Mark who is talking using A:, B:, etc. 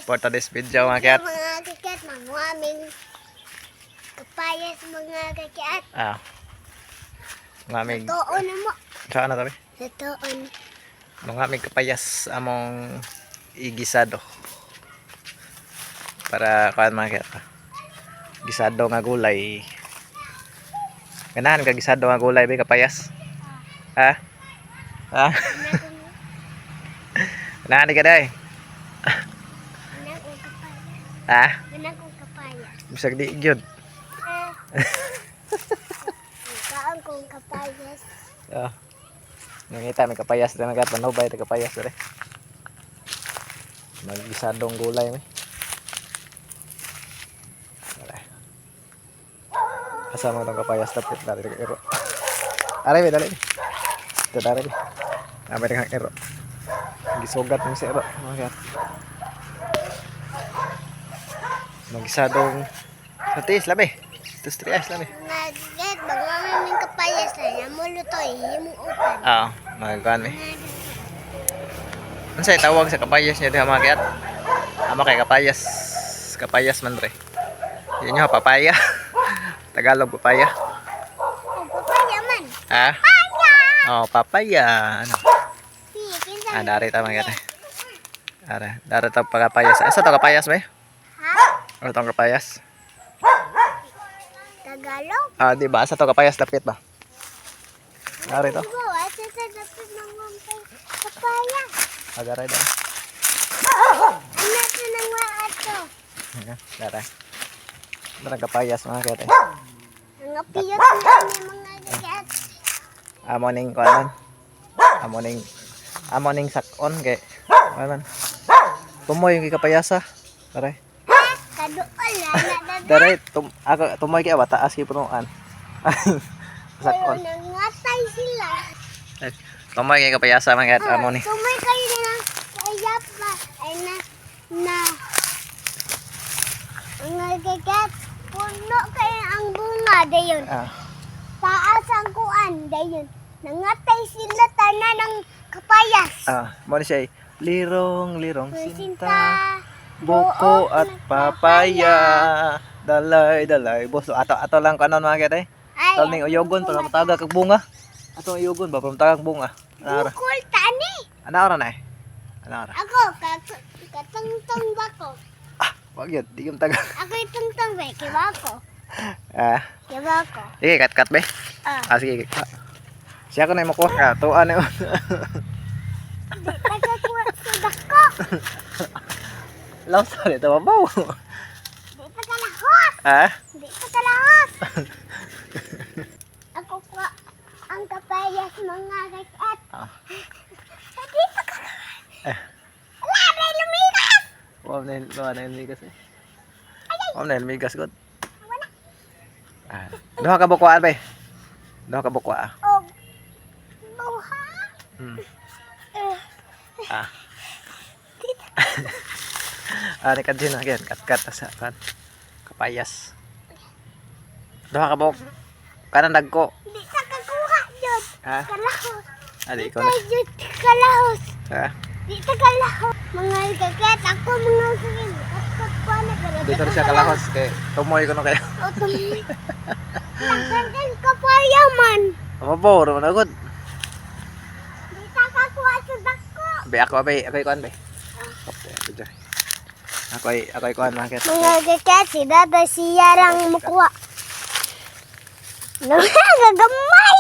A: for today's video mga kakyat.
B: Mga kakyat, mamaming kapayas mga kakyat.
A: Mamig.
B: Toon mo.
A: Saan na tabi?
B: Toon.
A: Mamig kapayas among igisado. Para kuan mga kakyat. Gisado nga gulay. Ganahan ka gisado nga gulay ba kapayas? Ha? Ha? Ganahan ka day? Ha?
B: Ganang kapayas.
A: Bisag di gyud.
B: Kaon kong kapayas.
A: Nangita may kapayas na nagat manubay ta kapayas dere. Magisadong gulay mi. Asa mo tong kapayas tapit dari ero. Are be dali. Ito dari be. Amay kang ero. Gisugat mo si ero. Magisadong sa tis labi. Tus trias labi.
B: Nagget, mamaming kapayas na namulo to himuutan.
A: Magkuhan mi. Unsay tawag sa kapayas niya diha mga kakyat? Ama kay kapayas. Kapayas man re. Yun yung papaya. Tagalog papaya.
B: Papaya man.
A: Oh, papaya. Ano?
B: Kinsa.
A: Dari ta mga kakyat. Dari ta kapayas. Asa to kapayas ba? Ano tong kapayas?
B: Tagalog.
A: Di ba? Asa to kapayas dapit ba? Dari to.
B: Asa sa dapat ng papaya.
A: Agaray daw.
B: Ano ito nang waato?
A: Dari. Ito kapayas mga kakyat.
B: Ang piyot na ni mga kakyat.
A: Amoning kuanan. Amoning sakon kay kuanan. Tumoy yung kapayasa. Dari.
B: Kaduol na
A: Dari ako tumoy kay taas kay punuan. Sakon.
B: Nangatay sila.
A: Tumoy kay kapayasa mga kakyat. Amoning.
B: Sumay kayo na lang kaya pa. Ay na. Ang kakyat. Puno kayo ang bunga. Dayon. Taas ang kuan. Dayon. Nangatay sila tanan ng kapayas.
A: Mo ni siya lirong sinta.
B: Sinta.
A: Buko at papaya. Dalay. Boss, ato lang kanon mga kakyat. Tal ning uyogon para mataga kag bunga. Ato uyogon ba para mataga kag bunga. Ana.
B: Bukol tani.
A: Ana ra na. Ana ra.
B: Ako, katungtong ba ko?
A: Wag yun, di yung taga.
B: Ako itungtong ba? Kiba ko? Kiba ko?
A: Sige, kat be. Sige, kat. Siya ko na yung makuha. Tuan na yun.
B: Di tagakuha sa dako.
A: Law, sorry, tawabaw.
B: Di tagalahos. Di tagalahos. Ako ko ang kapayas mga kakat. Di tagalahos. Wala, may lumigas.
A: Wow, na yung migas eh. Wow, na yung migas god. Duha ka bukwaan be. Duha ka bukwa.
B: O, buha.
A: Ni kadjin again, kat sa kan. Kapayas. Duha ka buk. Kanan dagko.
B: Di tagakuha yun. Kalahos.
A: Adi ko na.
B: Di tagalahos. Di tagalahos. Mga kakat, ako mga kakat.
A: Dito na siya kalahos kay tumoy ko na kayo.
B: O, tuloy. Nagkandan kapaya man.
A: Mabaw naman agad.
B: Di takakuha sa dako.
A: Be ako ikuan be. Ako ikuan market.
B: Mga kakat, si Dada siya lang mukuha. Gagamay.